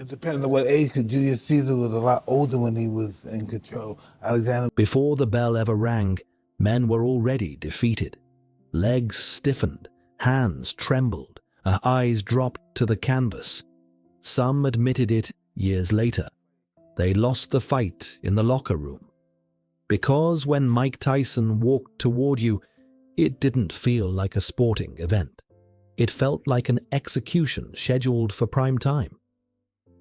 It depends on what age, because Julius Caesar was a lot older when he was in control. Alexander. Before the bell ever rang, men were already defeated. Legs stiffened, hands trembled, eyes dropped to the canvas. Some admitted it years later. They lost the fight in the locker room. Because when Mike Tyson walked toward you, it didn't feel like a sporting event. It felt like an execution scheduled for prime time.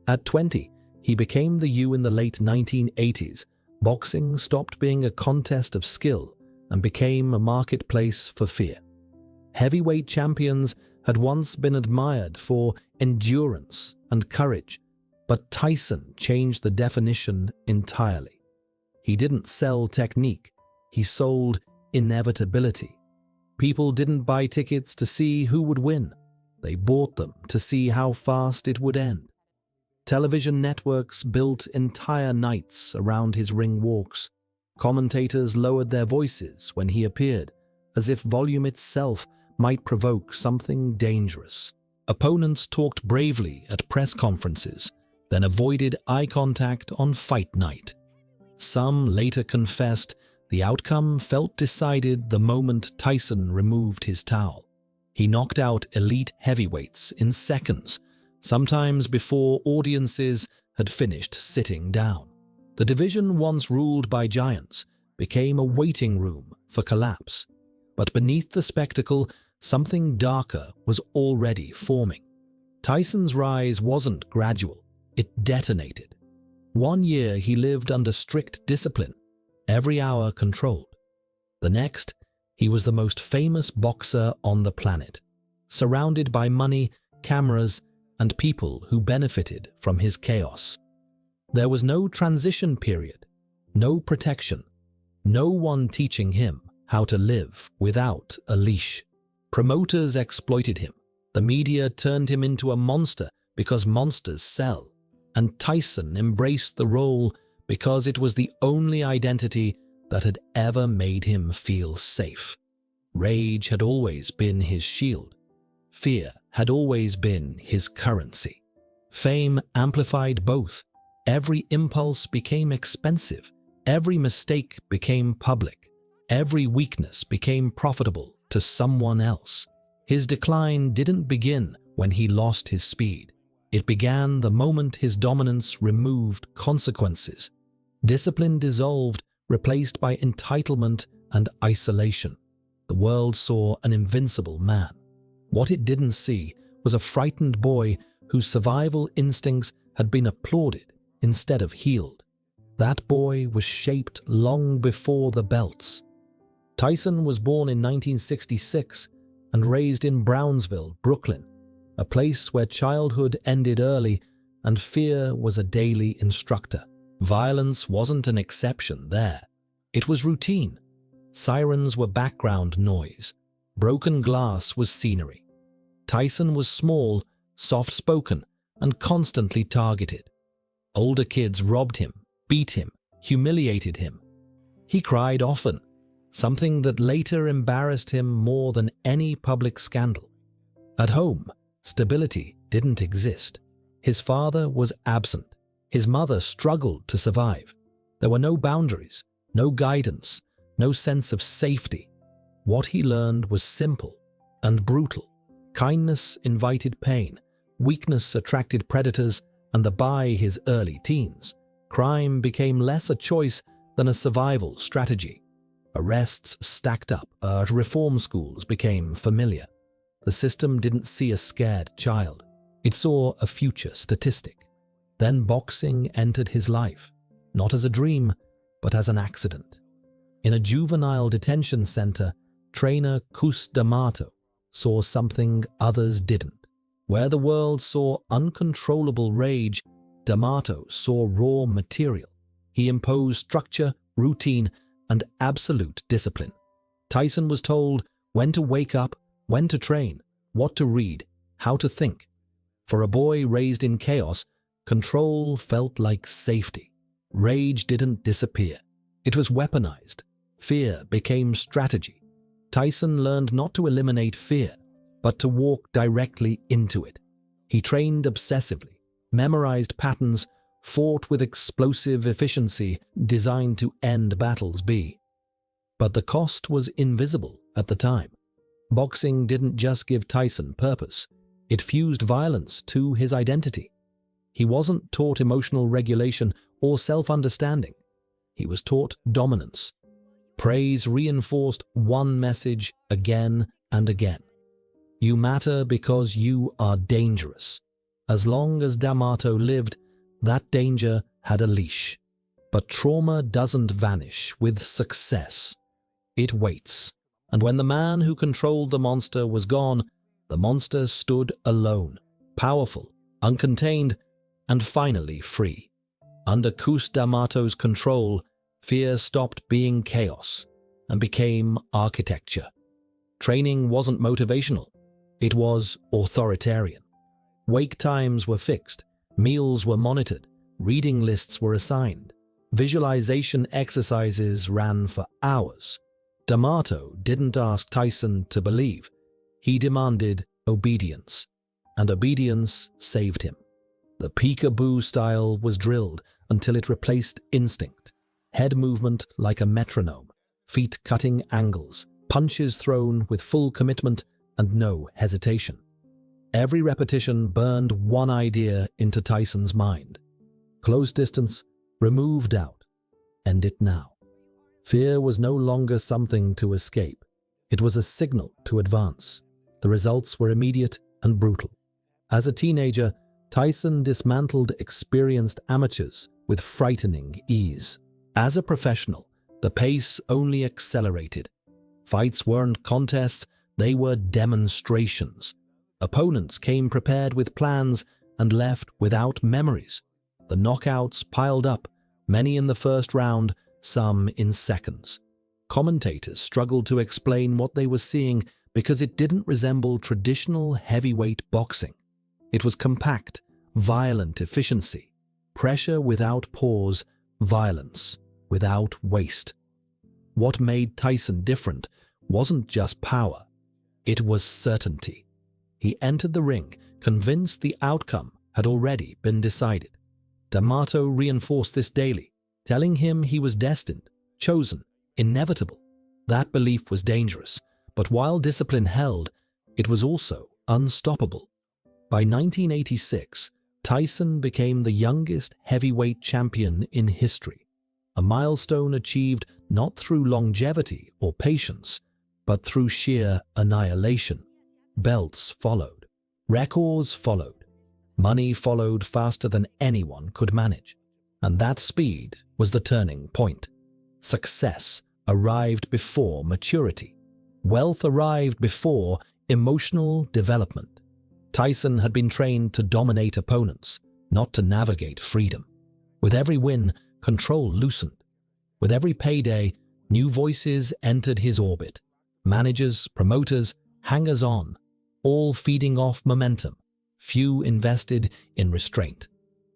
At 20, he became the you in the late 1980s. Boxing stopped being a contest of skill and became a marketplace for fear. Heavyweight champions had once been admired for endurance and courage, but Tyson changed the definition entirely. He didn't sell technique, he sold inevitability. People didn't buy tickets to see who would win. They bought them to see how fast it would end. Television networks built entire nights around his ring walks. Commentators lowered their voices when he appeared, as if volume itself might provoke something dangerous. Opponents talked bravely at press conferences, then avoided eye contact on fight night. Some later confessed the outcome felt decided the moment Tyson removed his towel. He knocked out elite heavyweights in seconds, sometimes before audiences had finished sitting down. The division once ruled by giants became a waiting room for collapse. But beneath the spectacle, something darker was already forming. Tyson's rise wasn't gradual, it detonated. 1 year he lived under strict discipline, every hour controlled. The next, he was the most famous boxer on the planet, surrounded by money, cameras, and people who benefited from his chaos. There was no transition period, no protection, no one teaching him how to live without a leash. Promoters exploited him. The media turned him into a monster because monsters sell. And Tyson embraced the role because it was the only identity that had ever made him feel safe. Rage had always been his shield. Fear had always been his currency. Fame amplified both. Every impulse became expensive. Every mistake became public. Every weakness became profitable to someone else. His decline didn't begin when he lost his speed. It began the moment his dominance removed consequences. Discipline dissolved, replaced by entitlement and isolation. The world saw an invincible man. What it didn't see was a frightened boy whose survival instincts had been applauded instead of healed. That boy was shaped long before the belts. Tyson was born in 1966 and raised in Brownsville, Brooklyn, a place where childhood ended early and fear was a daily instructor. Violence wasn't an exception there. It was routine. Sirens were background noise. Broken glass was scenery. Tyson was small, soft-spoken, and constantly targeted. Older kids robbed him, beat him, humiliated him. He cried often, something that later embarrassed him more than any public scandal. At home, stability didn't exist. His father was absent. His mother struggled to survive. There were no boundaries, no guidance, no sense of safety. What he learned was simple and brutal. Kindness invited pain, weakness attracted predators, and by his early teens, crime became less a choice than a survival strategy. Arrests stacked up, reform schools became familiar. The system didn't see a scared child. It saw a future statistic. Then boxing entered his life, not as a dream, but as an accident. In a juvenile detention center, trainer Cus D'Amato saw something others didn't. Where the world saw uncontrollable rage, D'Amato saw raw material. He imposed structure, routine, and absolute discipline. Tyson was told when to wake up, when to train, what to read, how to think. For a boy raised in chaos, control felt like safety. Rage didn't disappear. It was weaponized. Fear became strategy. Tyson learned not to eliminate fear, but to walk directly into it. He trained obsessively, memorized patterns, fought with explosive efficiency designed to end battles be. But the cost was invisible at the time. Boxing didn't just give Tyson purpose, it fused violence to his identity. He wasn't taught emotional regulation or self-understanding. He was taught dominance. Praise reinforced one message again and again. You matter because you are dangerous. As long as D'Amato lived, that danger had a leash. But trauma doesn't vanish with success. It waits. And when the man who controlled the monster was gone, the monster stood alone, powerful, uncontained, and finally free. Under Cus D'Amato's control, fear stopped being chaos and became architecture. Training wasn't motivational, it was authoritarian. Wake times were fixed, meals were monitored, reading lists were assigned, visualization exercises ran for hours. D'Amato didn't ask Tyson to believe, he demanded obedience, and obedience saved him. The peekaboo style was drilled until it replaced instinct. Head movement like a metronome, feet cutting angles, punches thrown with full commitment and no hesitation. Every repetition burned one idea into Tyson's mind. Close distance, remove doubt, end it now. Fear was no longer something to escape. It was a signal to advance. The results were immediate and brutal. As a teenager, Tyson dismantled experienced amateurs with frightening ease. As a professional, the pace only accelerated. Fights weren't contests, they were demonstrations. Opponents came prepared with plans and left without memories. The knockouts piled up, many in the first round, some in seconds. Commentators struggled to explain what they were seeing because it didn't resemble traditional heavyweight boxing. It was compact, violent efficiency, pressure without pause, violence without waste. What made Tyson different wasn't just power, it was certainty. He entered the ring convinced the outcome had already been decided. D'Amato reinforced this daily, telling him he was destined, chosen, inevitable. That belief was dangerous, but while discipline held, it was also unstoppable. By 1986, Tyson became the youngest heavyweight champion in history, a milestone achieved not through longevity or patience, but through sheer annihilation. Belts followed, records followed, money followed faster than anyone could manage. And that speed was the turning point. Success arrived before maturity. Wealth arrived before emotional development. Tyson had been trained to dominate opponents, not to navigate freedom. With every win, control loosened. With every payday, new voices entered his orbit. Managers, promoters, hangers-on, all feeding off momentum. Few invested in restraint.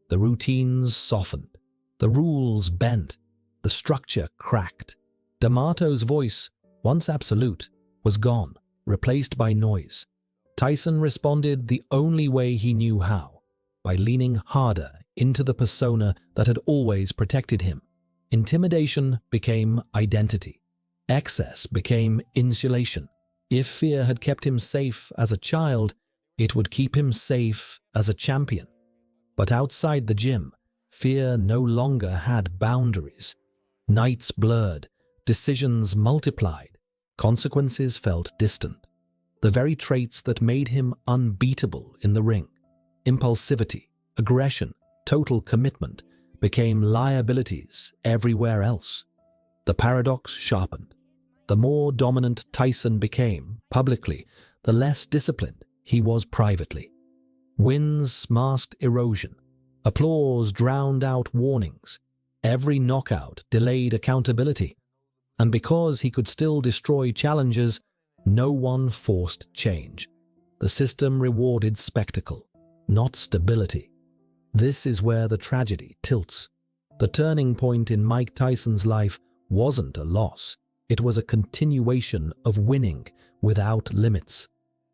The routines softened. The rules bent. The structure cracked. D'Amato's voice, once absolute, was gone, replaced by noise. Tyson responded the only way he knew how, by leaning harder into the persona that had always protected him. Intimidation became identity. Excess became insulation. If fear had kept him safe as a child, it would keep him safe as a champion. But outside the gym, fear no longer had boundaries. Nights blurred, decisions multiplied, consequences felt distant. The very traits that made him unbeatable in the ring, impulsivity, aggression, total commitment, became liabilities everywhere else. The paradox sharpened. The more dominant Tyson became publicly, the less disciplined he was privately. Wins masked erosion. Applause drowned out warnings. Every knockout delayed accountability. And because he could still destroy challenges, no one forced change. The system rewarded spectacle, not stability. This is where the tragedy tilts. The turning point in Mike Tyson's life wasn't a loss. It was a continuation of winning without limits.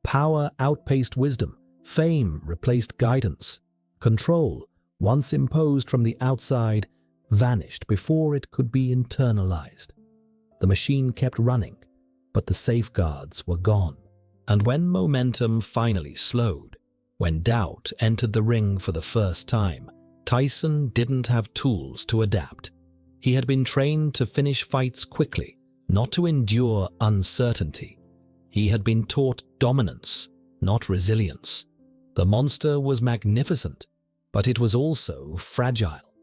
Power outpaced wisdom. Fame replaced guidance. Control, once imposed from the outside, vanished before it could be internalized. The machine kept running, but the safeguards were gone. And when momentum finally slowed, when doubt entered the ring for the first time, Tyson didn't have tools to adapt. He had been trained to finish fights quickly, not to endure uncertainty. He had been taught dominance, not resilience. The monster was magnificent, but it was also fragile.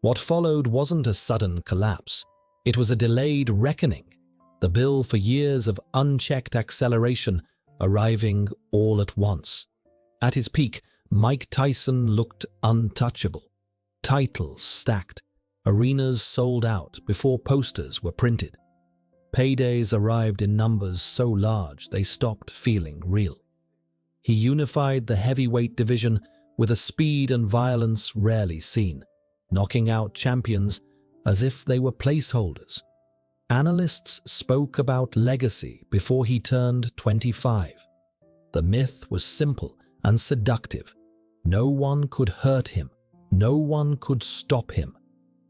What followed wasn't a sudden collapse. It was a delayed reckoning, the bill for years of unchecked acceleration arriving all at once. At his peak, Mike Tyson looked untouchable. Titles stacked, arenas sold out before posters were printed. Paydays arrived in numbers so large they stopped feeling real. He unified the heavyweight division with a speed and violence rarely seen, knocking out champions as if they were placeholders. Analysts spoke about legacy before he turned 25. The myth was simple and seductive. No one could hurt him, no one could stop him,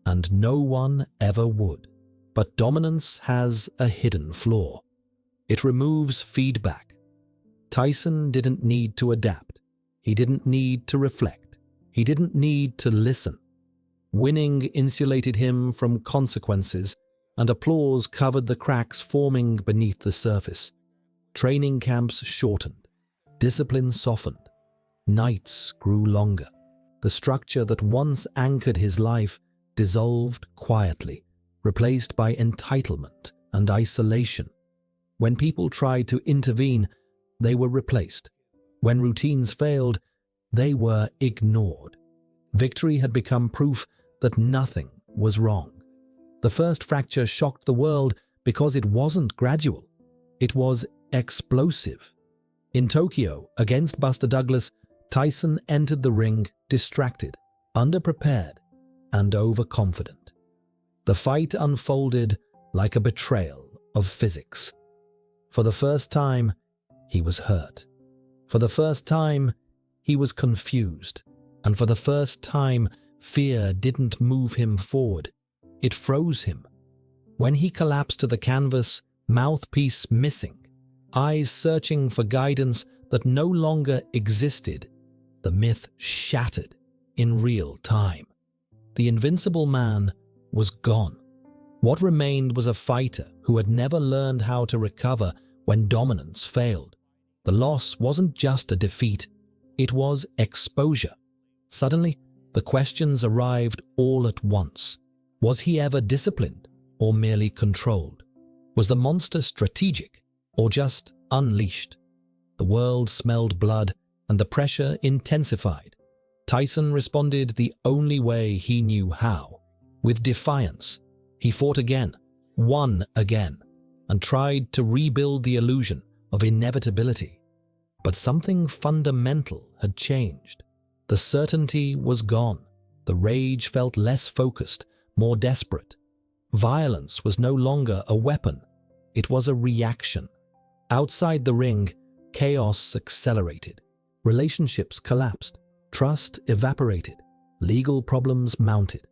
and no one ever would. But dominance has a hidden flaw. It removes feedback. Tyson didn't need to adapt. He didn't need to reflect. He didn't need to listen. Winning insulated him from consequences, and applause covered the cracks forming beneath the surface. Training camps shortened. Discipline softened. Nights grew longer. The structure that once anchored his life dissolved quietly, replaced by entitlement and isolation. When people tried to intervene, they were replaced. When routines failed, they were ignored. Victory had become proof that nothing was wrong. The first fracture shocked the world because it wasn't gradual. It was explosive. In Tokyo, against Buster Douglas, Tyson entered the ring distracted, underprepared, and overconfident. The fight unfolded like a betrayal of physics. For the first time, he was hurt. For the first time, he was confused. And for the first time, fear didn't move him forward. It froze him. When he collapsed to the canvas, mouthpiece missing, eyes searching for guidance that no longer existed, the myth shattered in real time. The invincible man was gone. What remained was a fighter who had never learned how to recover when dominance failed. The loss wasn't just a defeat, it was exposure. Suddenly, the questions arrived all at once. Was he ever disciplined or merely controlled? Was the monster strategic or just unleashed? The world smelled blood and the pressure intensified. Tyson responded the only way he knew how, with defiance. He fought again, won again, and tried to rebuild the illusion of inevitability. But something fundamental had changed. The certainty was gone. The rage felt less focused, more desperate. Violence was no longer a weapon. It was a reaction. Outside the ring, chaos accelerated. Relationships collapsed. Trust evaporated. Legal problems mounted.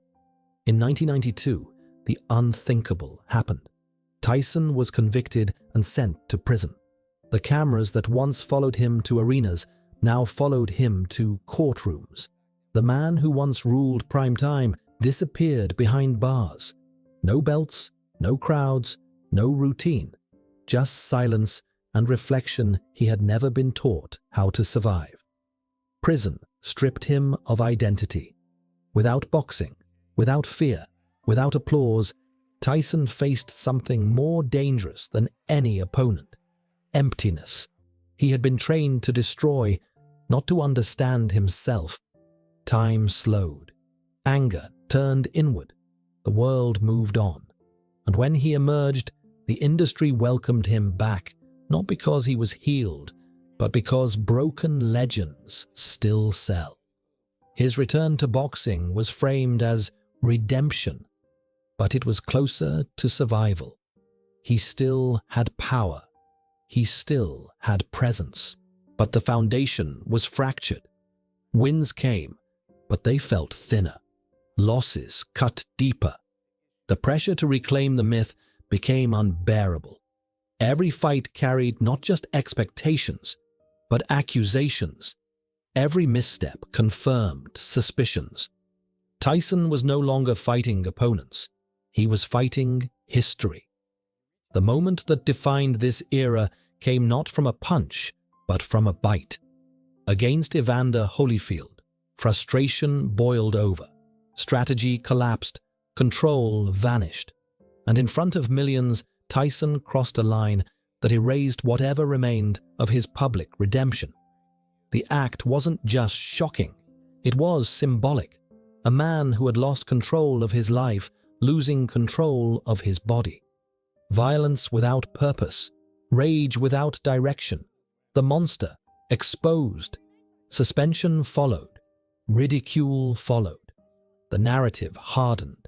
In 1992, the unthinkable happened. Tyson was convicted and sent to prison. The cameras that once followed him to arenas now followed him to courtrooms. The man who once ruled prime time disappeared behind bars. No belts, no crowds, no routine, just silence and reflection he had never been taught how to survive. Prison stripped him of identity. Without boxing, without fear, without applause, Tyson faced something more dangerous than any opponent: emptiness. He had been trained to destroy, not to understand himself. Time slowed. Anger turned inward. The world moved on. And when he emerged, the industry welcomed him back, not because he was healed, but because broken legends still sell. His return to boxing was framed as redemption, but it was closer to survival. He still had power. He still had presence. But the foundation was fractured. Wins came, but they felt thinner. Losses cut deeper. The pressure to reclaim the myth became unbearable. Every fight carried not just expectations, but accusations. Every misstep confirmed suspicions. Tyson was no longer fighting opponents. He was fighting history. The moment that defined this era came not from a punch, but from a bite. Against Evander Holyfield, frustration boiled over. Strategy collapsed. Control vanished. And in front of millions, Tyson crossed a line that erased whatever remained of his public redemption. The act wasn't just shocking. It was symbolic. A man who had lost control of his life, losing control of his body. Violence without purpose. Rage without direction. The monster exposed. Suspension followed. Ridicule followed. The narrative hardened.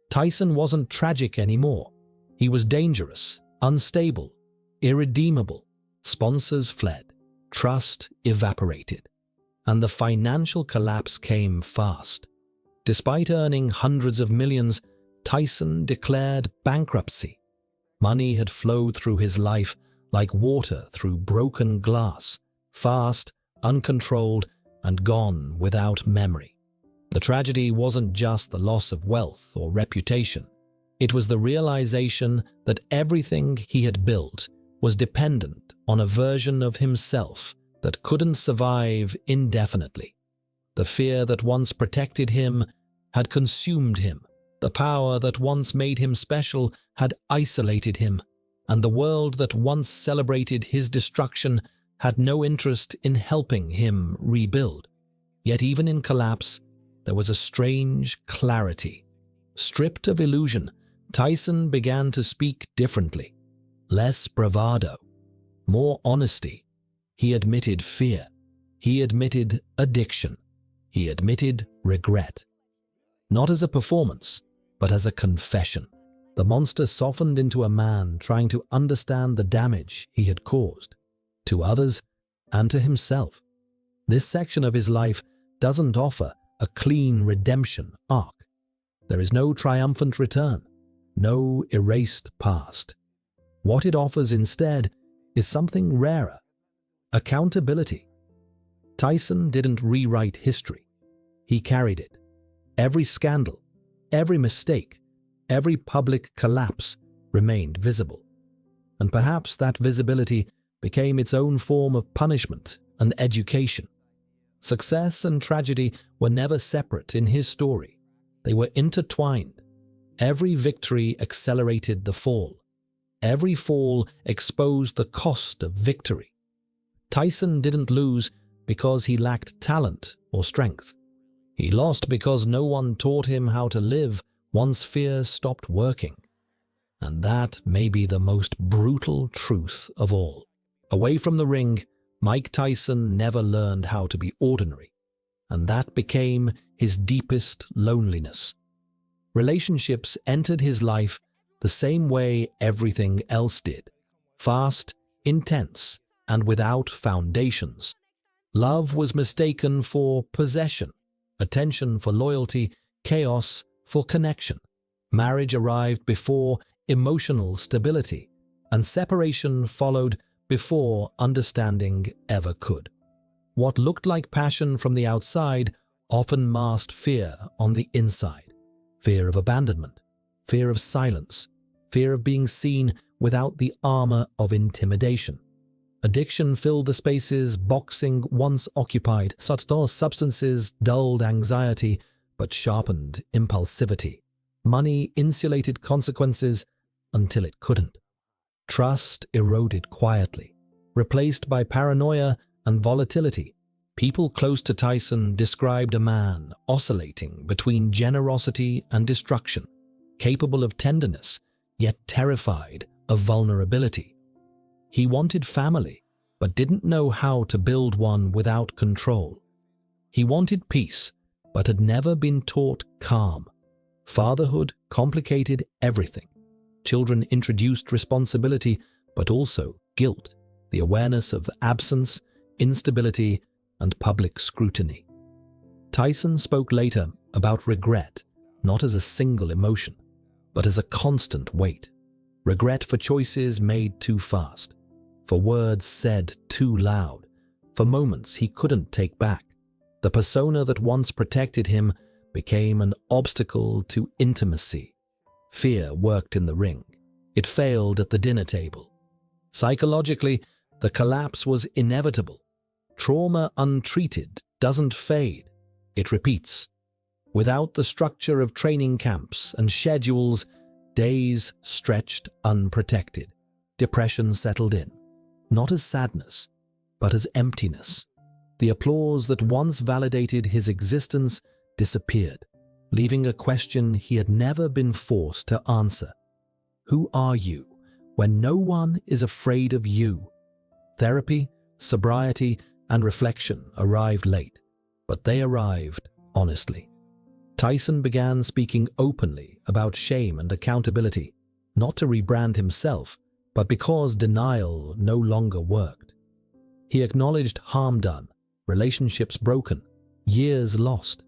Tyson wasn't tragic anymore. He was dangerous, unstable, irredeemable. Sponsors fled. Trust evaporated. And the financial collapse came fast. Despite earning hundreds of millions, Tyson declared bankruptcy. Money had flowed through his life like water through broken glass, fast, uncontrolled, and gone without memory. The tragedy wasn't just the loss of wealth or reputation. It was the realization that everything he had built was dependent on a version of himself that couldn't survive indefinitely. The fear that once protected him had consumed him. The power that once made him special had isolated him, and the world that once celebrated his destruction had no interest in helping him rebuild. Yet even in collapse, there was a strange clarity. Stripped of illusion, Tyson began to speak differently. Less bravado, more honesty. He admitted fear. He admitted addiction. He admitted regret. Not as a performance, but as a confession. The monster softened into a man trying to understand the damage he had caused, to others and to himself. This section of his life doesn't offer a clean redemption arc. There is no triumphant return, no erased past. What it offers instead is something rarer: accountability. Tyson didn't rewrite history. He carried it. Every scandal, every mistake, every public collapse remained visible. And perhaps that visibility became its own form of punishment and education. Success and tragedy were never separate in his story. They were intertwined. Every victory accelerated the fall. Every fall exposed the cost of victory. Tyson didn't lose because he lacked talent or strength. He lost because no one taught him how to live once fear stopped working. And that may be the most brutal truth of all. Away from the ring, Mike Tyson never learned how to be ordinary, and that became his deepest loneliness. Relationships entered his life the same way everything else did: fast, intense, and without foundations. Love was mistaken for possession, attention for loyalty, chaos for connection. Marriage arrived before emotional stability, and separation followed before understanding ever could. What looked like passion from the outside often masked fear on the inside. Fear of abandonment, fear of silence, fear of being seen without the armor of intimidation. Addiction filled the spaces boxing once occupied. Such substances dulled anxiety but sharpened impulsivity. Money insulated consequences until it couldn't. Trust eroded quietly, replaced by paranoia and volatility. People close to Tyson described a man oscillating between generosity and destruction, capable of tenderness, yet terrified of vulnerability. He wanted family, but didn't know how to build one without control. He wanted peace, but had never been taught calm. Fatherhood complicated everything. Children introduced responsibility, but also guilt, the awareness of absence, instability, and public scrutiny. Tyson spoke later about regret, not as a single emotion, but as a constant weight. Regret for choices made too fast, for words said too loud, for moments he couldn't take back. The persona that once protected him became an obstacle to intimacy. Fear worked in the ring. It failed at the dinner table. Psychologically, the collapse was inevitable. Trauma untreated doesn't fade. It repeats. Without the structure of training camps and schedules, days stretched unprotected. Depression settled in, not as sadness, but as emptiness. The applause that once validated his existence disappeared, leaving a question he had never been forced to answer. Who are you when no one is afraid of you? Therapy, sobriety, and reflection arrived late, but they arrived honestly. Tyson began speaking openly about shame and accountability, not to rebrand himself, but because denial no longer worked. He acknowledged harm done, relationships broken, years lost.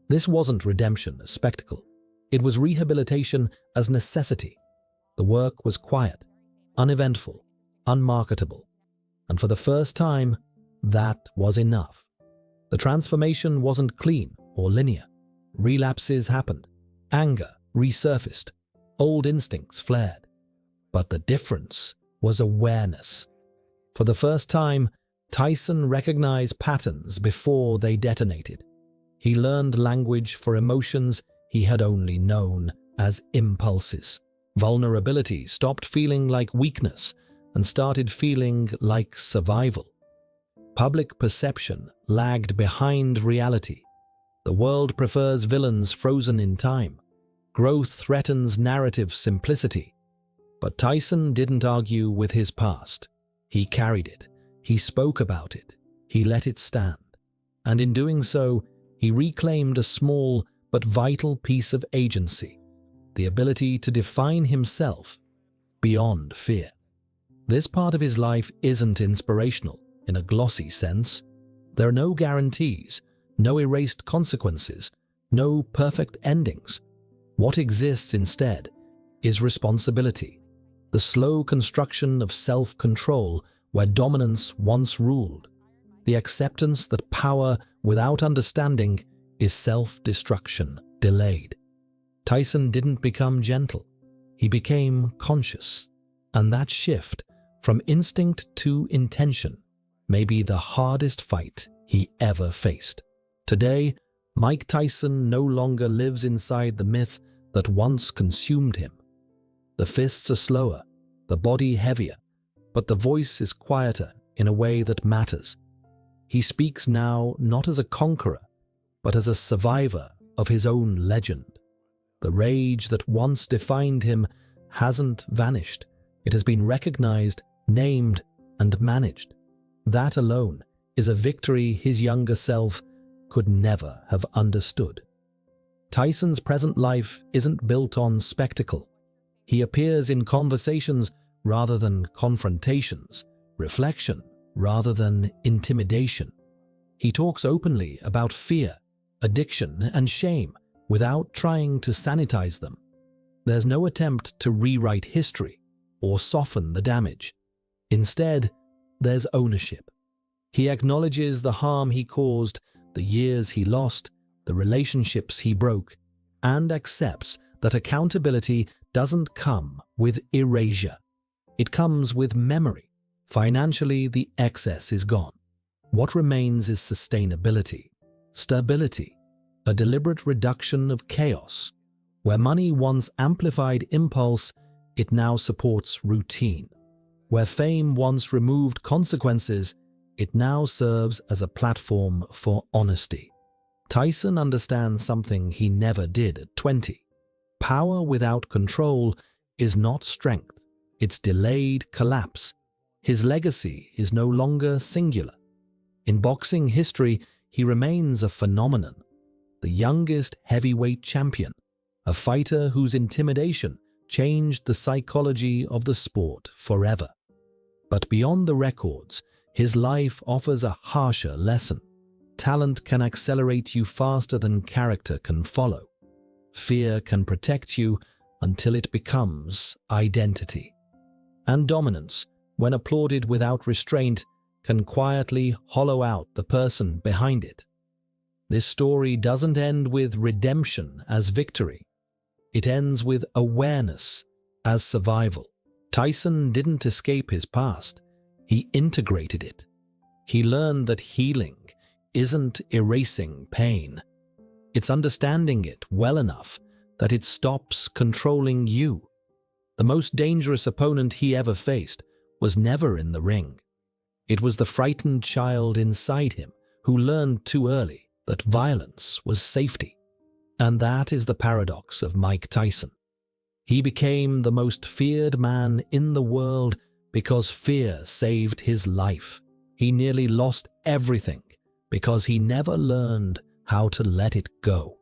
This wasn't redemption as spectacle. It was rehabilitation as necessity. The work was quiet, uneventful, unmarketable, and for the first time, that was enough. The transformation wasn't clean or linear. Relapses happened, anger resurfaced, old instincts flared. But the difference was awareness. For the first time, Tyson recognized patterns before they detonated. He learned language for emotions he had only known as impulses. Vulnerability stopped feeling like weakness and started feeling like survival. Public perception lagged behind reality. The world prefers villains frozen in time. Growth threatens narrative simplicity. But Tyson didn't argue with his past. He carried it. He spoke about it. He let it stand. And in doing so, he reclaimed a small but vital piece of agency, the ability to define himself beyond fear. This part of his life isn't inspirational in a glossy sense. There are no guarantees, no erased consequences, no perfect endings. What exists instead is responsibility, the slow construction of self-control where dominance once ruled, the acceptance that power without understanding is self-destruction delayed. Tyson didn't become gentle. He became conscious. And that shift from instinct to intention may be the hardest fight he ever faced. Today, Mike Tyson no longer lives inside the myth that once consumed him. The fists are slower, the body heavier, but the voice is quieter in a way that matters. He speaks now not as a conqueror, but as a survivor of his own legend. The rage that once defined him hasn't vanished. It has been recognized, named, and managed. That alone is a victory his younger self could never have understood. Tyson's present life isn't built on spectacle. He appears in conversations rather than confrontations, reflection rather than intimidation. He talks openly about fear, addiction, and shame without trying to sanitize them. There's no attempt to rewrite history or soften the damage. Instead, there's ownership. He acknowledges the harm he caused, the years he lost, the relationships he broke, and accepts that accountability doesn't come with erasure. It comes with memory. Financially, the excess is gone. What remains is sustainability, stability, a deliberate reduction of chaos. Where money once amplified impulse, it now supports routine. Where fame once removed consequences, it now serves as a platform for honesty. Tyson understands something he never did at 20. Power without control is not strength, it's delayed collapse. His legacy is no longer singular. In boxing history, he remains a phenomenon. The youngest heavyweight champion, a fighter whose intimidation changed the psychology of the sport forever. But beyond the records, his life offers a harsher lesson. talent can accelerate you faster than character can follow. Fear can protect you until it becomes identity. And dominance, when applauded without restraint, can quietly hollow out the person behind it. This story doesn't end with redemption as victory. It ends with awareness as survival. Tyson didn't escape his past. He integrated it. He learned that healing isn't erasing pain. It's understanding it well enough that it stops controlling you. The most dangerous opponent he ever faced was never in the ring. It was the frightened child inside him who learned too early that violence was safety. And that is the paradox of Mike Tyson. He became the most feared man in the world because fear saved his life. He nearly lost everything because he never learned how to let it go.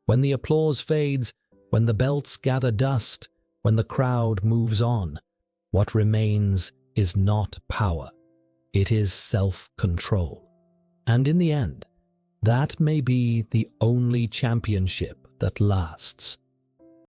When the applause fades, when the belts gather dust, when the crowd moves on, what remains is not power. It is self-control. And in the end, that may be the only championship that lasts.